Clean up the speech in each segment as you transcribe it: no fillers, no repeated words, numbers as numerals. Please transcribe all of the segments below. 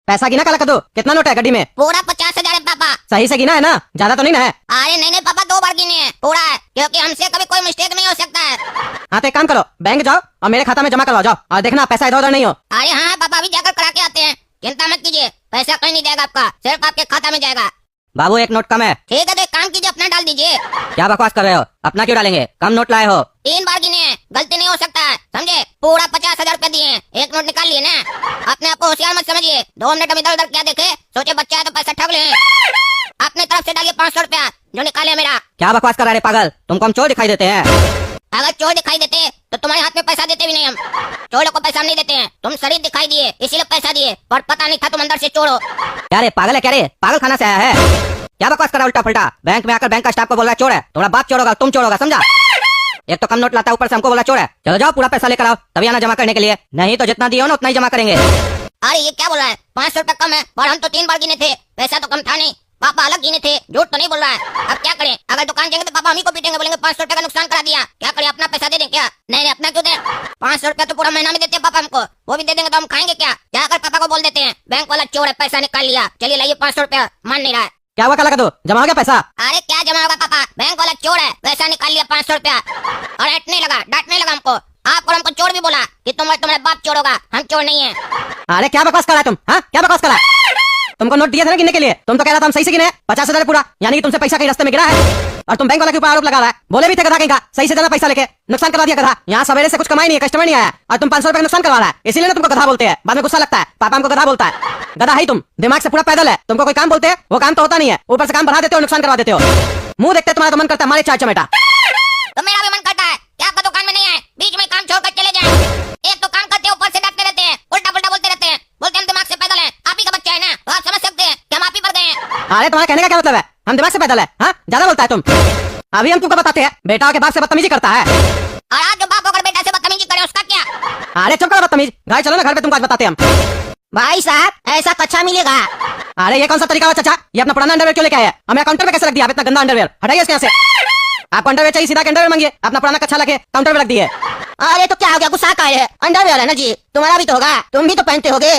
पैसा गिना काला कदू, कितना नोट है गड्डी में? पूरा 50,000 है पापा। सही से गिना है ना, ज्यादा तो नहीं ना है? अरे नहीं पापा, 2 बार गिने हैं, पूरा है, क्योंकि हमसे कभी कोई मिस्टेक नहीं हो सकता है। हाँ तो एक काम करो, बैंक जाओ और मेरे खाता में जमा करवाओ, जाओ और देखना पैसा इधर उधर नहीं हो। अरे हाँ पापा, अभी जाकर करा के आते हैं, चिंता मत कीजिए, पैसा कहीं नहीं जाएगा आपका, सिर्फ आपके खाता में जाएगा। बाबू एक नोट कम है। ठीक है तो एक काम कीजिए, अपना डाल दीजिए। क्या बकवास कर रहे हो, अपना क्यों डालेंगे, कम नोट लाए हो। 3 बार गिने हैं, गलती नहीं हो सकता है, समझे? पूरा 50,000 रूपए दिए हैं, एक नोट निकाल लिए ना। अपने आप को होशियार मत समझिए, 2 मिनट में इधर उधर क्या देखे, सोचे बच्चा है तो पैसा ठग ले। अपने तरफ से डालिए 500 रुपया जो निकाले मेरा। क्या बकवास कर रहे हैं पागल, तुमको हम चोर दिखाई देते हैं? अगर चोर दिखाई देते तो तुम्हारे हाथ में पैसा देते भी नहीं हम। चोरों को पैसा नहीं देते हैं, तुम शरीफ दिखाई दिए इसीलिए पैसा दिए, पर पता नहीं था तुम अंदर से चोर हो। क्या रे पागल है, क्या रे पागल खाना से आया है? क्या बकवास कर रहा उल्टा पलटा, बैंक में आकर बैंक का स्टाफ को बोल रहा है चोर है, तुम्हारा बाप चोर होगा, तुम चोर होगा, समझा? एक तो कम नोट लाता है, ऊपर से हमको बोला चोर है। चलो जाओ पूरा पैसा लेकर आओ, तभी आना जमा करने के लिए, नहीं तो जितना दियो ना उतना ही जमा करेंगे। अरे ये क्या बोल रहा है, 500 रुपया कम है, पर हम तो 3 बार गिने थे, पैसा तो कम था नहीं। पापा अलग गिने थे, झूठ तो नहीं बोल रहा है। अब क्या करें, अगर दुकान जाएंगे तो पापा हमी को पीटेंगे, बोलेंगे 500 रुपया का नुकसान करा दिया। क्या करें, अपना पैसा दे दें क्या? नहीं अपना क्यों दें, 500 रुपया तो पूरा महीना में देते हैं पापा हमको, वो भी दे देंगे तो हम खाएंगे क्या? जाकर पापा को बोल देते हैं बैंक वाला चोर है, पैसा निकाल लिया, चलिए लाइए 500 रुपया। मान नहीं रहा है। क्या हुआ काला कदू, जमा हो गया पैसा? अरे क्या जमा होगा पापा, बैंक वाला चोर है, पैसा निकाल लिया 500 रुपया। और डांटने लगा हमको, आपको हमको चोर भी बोला कि तुम्हारे बाप चोर होगा, हम चोर नहीं है। अरे क्या बकवास कर रहा है तुम, हाँ क्या बकवास कर रहा है? तुमको नोट दिया था ना गिनने के लिए, तुम तो कह रहा था हम सही से गिने 50,000 पूरा, यानी कि तुमसे पैसा कहीं रास्ते में गिरा है और तुम बैंक वाला के ऊपर आरोप लगा रहा है। बोले भी थे गधा कहीं का, सही से ज्यादा पैसा लेके नुकसान करवा दिया गधा। यहाँ सवेरे से कुछ कमाई नहीं है, कस्टमर नहीं आया और तुम 500 रुपए का नुकसान करवा रहा है, इसीलिए ना तुमको गधा बोलते हैं। बाद में गुस्सा लगता है, पापा हमको गधा बोलता है। गधा ही तुम, दिमाग से पूरा पैदल है, तुमको कोई काम बोलते हैं वो काम तो होता नहीं है, ऊपर से काम बढ़ा देते हो, नुकसान करवा देते हो। मुंह देखते तुम्हारा तो मन करता है मारे 4 चमेटा। तो मेरा भी मन करता है कि आपका दुकान में नहीं आए, बीच में काम छोड़कर चले जाएं। एक तो काम करते हैं, ऊपर से डांटते रहते हैं, उल्टा पुल्टा बोलते रहते हैं, बोलते हैं हम दिमाग से पैदल हैं। आप ही का बच्चा है ना, तो आप समझ सकते हैं कि हम आप ही पर गए हैं। अरे तुम्हारा कहने का क्या मतलब है, हम दिमाग से पैदल है, हाँ ज्यादा बोलता है तुम। अभी हम तुमको बताते हैं, बेटा के बाप से बदतमीजी करता है। और आप जो बाप होकर बेटा से बदतमीजी करे उसका क्या? अरे चुप करो बदतमीज, घर चलो ना, घर पे तुमको आज बताते हैं हम। भाई साहब ऐसा कच्चा मिलेगा? अरे ये कौन सा तरीका हुआ चाचा, ये अपना पुराना अंडरवेयर क्यों लेके आया? हमें काउंटर पे कैसे रख दिया आप इतना गंदा अंडरवेयर, हटाइए इसके यहाँ से। आपको अंडरवेयर चाहिए सीधा अंडरवेयर मांगिए, अपना पुराना कच्चा लगे काउंटर पे रख दिए। अरे तो क्या हो गया, गुस्सा का है, अंडरवेयर है ना जी, तुम्हारा भी तो होगा, तुम भी तो पहनते होगे।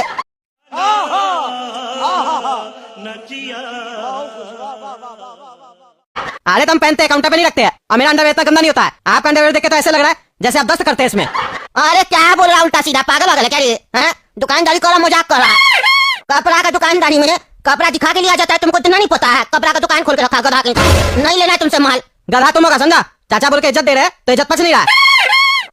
अरे तुम पहनते हैं काउंटर पे नहीं रखते हैं, और मेरा अंडरवेयर इतना गंदा नहीं होता है। आपका अंडरवेयर देख के तो ऐसे लग रहा है जैसे आप दस्त करते हैं इसमें। अरे क्या बोल रहा उल्टा सीधा, पागल है क्या ये? दुकानदारी कर रहा, मजाक कर रहा? कपड़ा का दुकानदारी में कपड़ा दिखा के लिया जाता है, तुमको इतना नहीं पता है? कपड़ा का दुकान खोल के रखा गधा का, नहीं लेना है तुमसे माल। गधा तुम होगा समझा, चाचा बोल के इज्जत दे रहे तो इज्जत पच नहीं रहा है।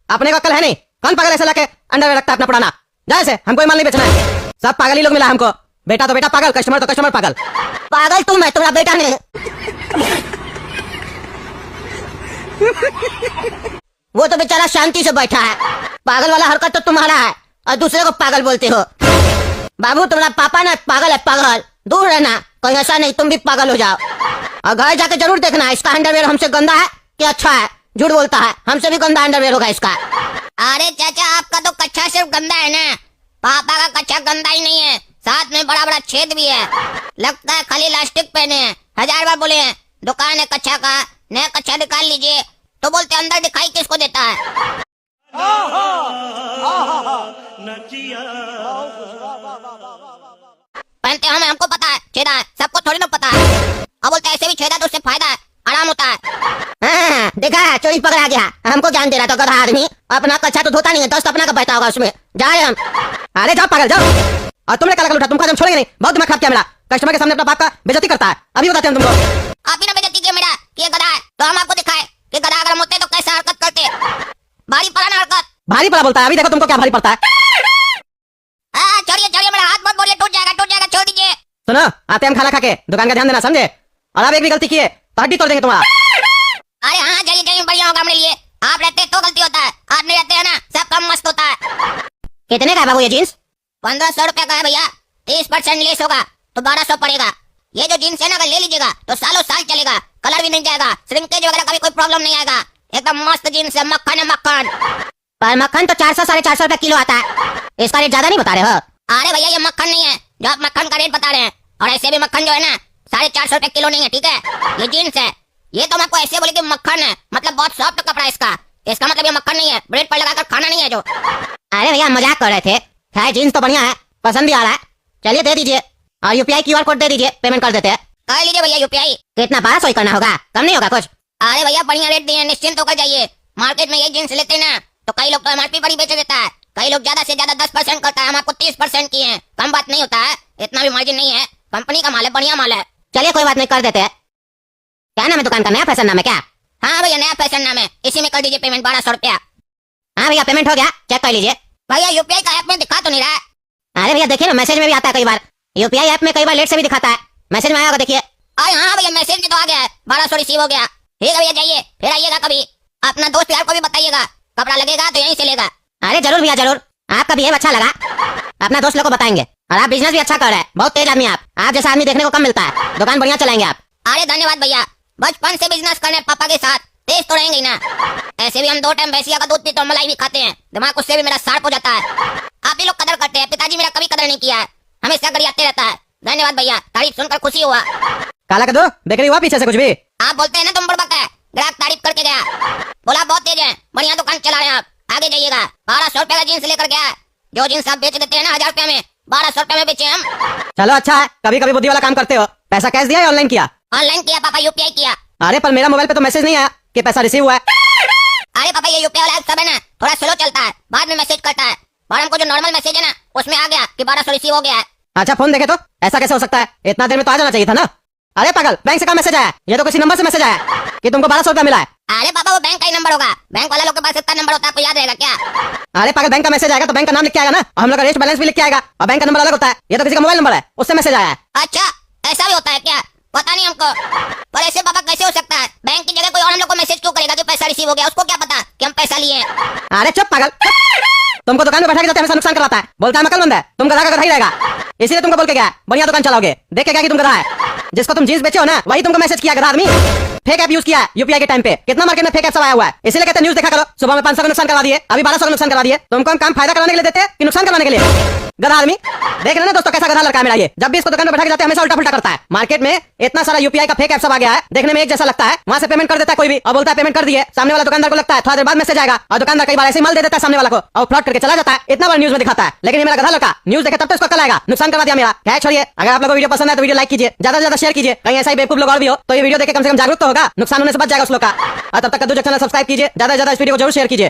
अपने को अक्ल है नहीं, कौन पागल ऐसे लाके अंडरवेयर रखता है अपना पुराना? जैसे हमको माल नहीं बेचना है, सब पागल ही लोग मिला हमको। बेटा तो बेटा पागल, कस्टमर तो कस्टमर पागल। पागल तुम है, तुम्हारा बेटा नहीं। वो तो बेचारा शांति से बैठा है, पागल वाला हरकत तो तुम्हारा है और दूसरे को पागल बोलते हो। बाबू तुम्हारा पापा ना पागल है, पागल दूर रहना, कहीं ऐसा नहीं तुम भी पागल हो जाओ। और घर जाके जरूर देखना इसका अंडरवेयर हमसे गंदा है कि अच्छा है। झूठ बोलता है, हमसे भी गंदा अंडरवेयर होगा इसका। अरे चाचा आपका तो कच्चा सिर्फ गंदा है ना, पापा का कच्चा गंदा ही नहीं है, साथ में बड़ा बड़ा छेद भी है, लगता है खाली इलास्टिक पहने हैं। 1000 बार बोले हैं दुकान है कच्चा का, नया कच्चा निकाल लीजिए, तो बोलते अंदर दिखाई किसको देता है। पहनते हमें, हमको पता है छेदा है, सबको थोड़ी ना पता है। अब बोलते ऐसे भी छेदा तो उससे फायदा है, आराम होता है। देखा है चोरी पकड़ा गया, हमको ज्ञान दे रहा था गधा आदमी। अपना कच्चा तो धोता नहीं है, दस्त अपना का बहता होगा उसमें, जाए हम। अरे जाओ पागल जाओ, और तुमने काला उठा, तुमको हम छोड़ेंगे नहीं, बहुत दिमाग खराब किया मेरा। कस्टमर के सामने अपना बाप का बेइज्जती करता है, अभी बताते हैं तुमको। आप ही ना बेइज्जती किया मेरा कि ये गधा है, तो हम आपको दिखाए कि गधा अगर हम होते तो कैसे हरकत करते। भारी पड़ा ना हरकत, भारी पड़ा बोलता है, अभी देखो तुमको क्या भारी पड़ता है। छोड़िए मेरा हाथ मत बोलिए, टूट जाएगा, छोड़ दीजिए। सुनो आते हम खाना खा के, दुकान का ध्यान देना समझे, और आप एक भी गलती किए तो हड्डी तोड़ देंगे तुम्हारा। अरे हाँ जाइए, बढ़िया होगा मेरे लिए। आप रहते तो गलती होता है, आप नहीं रहते है ना सब काम मस्त होता है। कितने का है बाबू ये जीन्स? 1500 रुपया का है भैया, 30% लेस होगा तो 1200 पड़ेगा। ये जो जीन्स है ना अगर ले लीजिएगा तो सालों साल चलेगा, कलर भी नहीं जाएगा, श्रिंकेज वगैरह का भी कोई प्रॉब्लम नहीं आएगा, एकदम मस्त जीन्स है, मक्खन है मक्खन। पर मक्खन तो 400-450 रुपए किलो आता है, इसका रेट ज्यादा नहीं बता रहे हो? अरे भैया ये मक्खन नहीं है जो आप मक्खन का रेट बता रहे हैं, और ऐसे भी मक्खन जो है ना 450 रुपए किलो नहीं है, ठीक है? ये जीन्स है, ये तो मैं आपको ऐसे बोले कि मक्खन है, मतलब बहुत सॉफ्ट कपड़ा है इसका मतलब ये मक्खन नहीं है, ब्रेड पर लगाकर खाना नहीं है जो। अरे भैया मजाक कर रहे थे, खैर जीन्स तो बढ़िया है, पसंद भी आ रहा है, चलिए दे दीजिए और यूपीआई QR कोड दे दीजिए, पेमेंट कर देते हैं। कर लीजिए भैया यूपीआई। कितना 1200 ही करना होगा, कम नहीं होगा कुछ? अरे भैया बढ़िया रेट दिए, निश्चिंत होकर जाइए। मार्केट में ये जींस लेते ना तो कई लोग तो MRP पर ही बेच देता है, कई लोग ज्यादा से ज्यादा 10% करता है, हम आपको 30% किए हैं। कम बात नहीं होता है, इतना भी मार्जिन नहीं है, कंपनी का माल है, बढ़िया माल है। चलिए कोई बात नहीं, कर देते हैं। क्या नाम है दुकान का? नया फैशन नाम है क्या? हाँ भैया नया फैशन नाम है, इसी में कर दीजिए पेमेंट 1200 रुपया। हाँ भैया पेमेंट हो गया, चेक कर लीजिए। भैया यूपीआई का ऐप में दिखा तो नहीं रहा है? अरे भैया देखिए ना, मैसेज में भी आता है कई बार। यूपीआई ऐप में कई बार लेट से भी दिखाता है, मैसेज में आया होगा देखिए। हाँ भैया मैसेज में तो आ गया है, 1200 रिसीव हो गया। ठीक है भैया जाइए, फिर आइएगा कभी। अपना दोस्त यार को भी बताइएगा, कपड़ा लगेगा तो यहीं से लेगा। अरे जरूर भैया जरूर, आपका बिहेव अच्छा लगा, अपना दोस्त लोग को बताएंगे। और आप बिजनेस भी अच्छा कर रहे हैं, बहुत तेज आदमी आप जैसा आदमी देखने को कम मिलता है, दुकान बढ़िया चलाएंगे आप। अरे धन्यवाद भैया, बचपन से बिजनेस करने पापा के साथ, तेज तो रहेंगे ना। ऐसे भी हम 2 टाइम भैंसिया का दूध पीते और मलाई भी खाते हैं, दिमाग उससे भी मेरा शार्प हो जाता है। आप ही लोग कदर करते हैं, पिताजी मेरा कभी कदर नहीं किया है, हमेशा गरियाते रहता है। धन्यवाद भैया, तारीफ सुनकर खुशी हुआ। काला कद्दू बेकरी हुआ पीछे से कुछ भी? आप बोलते हैं ना तुम बुड़बक है, ग्राहक तारीफ करके गया, बोला बहुत तेज है, बढ़िया दुकान चला रहे हैं आप, आगे जाइएगा। 1200 रुपए का जींस लेकर गया, जो जींस आप बेच देते हैं ना 1000 रुपए में, 1200 रुपए में बेचे हम। चलो अच्छा है, कभी कभी बुद्धि वाला काम करते हो। पैसा कैश दिया या ऑनलाइन किया? ऑनलाइन किया पापा, यूपीआई किया। अरे पर मेरा मोबाइल पे तो मैसेज नहीं आया कि पैसा रिसीव हुआ है। अरे पापा ये यूपीआई वाला ऐप सब है ना, थोड़ा स्लो चलता है, बाद में मैसेज करता है, और हमको जो नॉर्मल मैसेज है ना उसमें आ गया कि 1200 रिसीव हो गया है। अच्छा फोन देखे तो ऐसा कैसे हो सकता है? इतना देर में तो आ जाना चाहिए था ना। अरे पागल, बैंक से कहाँ मैसेज आया? ये तो किसी नंबर से मैसेज आया कि तुमको 1200 रुपया मिला है। अरे पापा वो बैंक का ही नंबर होगा, बैंक वाला लोग के पास इतना नंबर होता है, आपको याद रहेगा क्या? अरे पागल, बैंक का मैसेज आएगा तो बैंक का नाम लिख के आएगा ना, और हम लोग का रेस्ट बैलेंस भी लिख के आएगा, और बैंक का नंबर अलग होता है। ये तो किसी का मोबाइल नंबर है, उससे मैसेज आया है। अच्छा ऐसा भी होता है क्या? पता नहीं हमको। पर ऐसे पापा कैसे हो सकता है? बैंक की जगह कोई और हम लोग को मैसेज क्यों करेगा कि पैसा रिसीव हो गया? उसको क्या पता कि हम पैसा लिए हैं? अरे चुप पागल, तुमको दुकान में बैठा के जाते हमेशा नुकसान करवाता है, बोलता है अकलमंद है, तुम गधा का गधा ही रहेगा, इसीलिए तुमको बोल के गया बढ़िया दुकान चलाओगे, देख के गया कि तुम गधा है। जिसको तुम जींस बेचे हो ना वही तुमको मैसेज किया, गधा आदमी। फेक ऐप यूज किया है यूपीआई के टाइम पे, कितना मार्केट में फेक ऐप सब आया हुआ है, इसीलिए कहते हैं न्यूज देखा करो। सुबह में 500 का नुकसान करवा दिए, अभी 1200 का नुकसान करवा दिए। तुमको हम काम फायदा कराने के लिए देते हैं कि नुकसान करवाने के लिए? गधा आदमी। देख रहे ना दोस्तों कैसा गधा लड़का है मेरा ये, जब भी इसको दुकान में बैठा के जाते हैं हमेशा उल्टा पुल्टा करता है। मार्केट में इतना सारा यूपीआई का फेक ऐप सब आ गया है, देखने में एक जैसा लगता है, वहां से पेमेंट कर देता है कोई भी और बोलता है पेमेंट कर दिए। सामने वाला दुकानदार को लगता है थोड़ा देर बाद मैसेज आएगा, और दुकानदार कई बार ऐसे माल दे देता है सामने वाला को और फ्रॉड करके चला जाता है। इतना बार न्यूज में दिखाता है, लेकिन ये मेरा गधा लड़का न्यूज देखे तब तो इसको कल आएगा, नुकसान करवा दिया मेरा। क्या छोड़िए, अगर आप लोगों को वीडियो पसंद है तो वीडियो लाइक कीजिए, ज्यादा से ज्यादा शेयर कीजिए, कहीं ऐसा ही बेवकूफ लोग और भी हो तो ये वीडियो देख के कम से कम जागरूक तो होगा, नुकसान होने से बच जाएगा उस लोग का। और तब तक कद्दू जंक्शन सब्सक्राइब कीजिए, ज्यादा से ज्यादा इस वीडियो को जरूर शेयर कीजिए।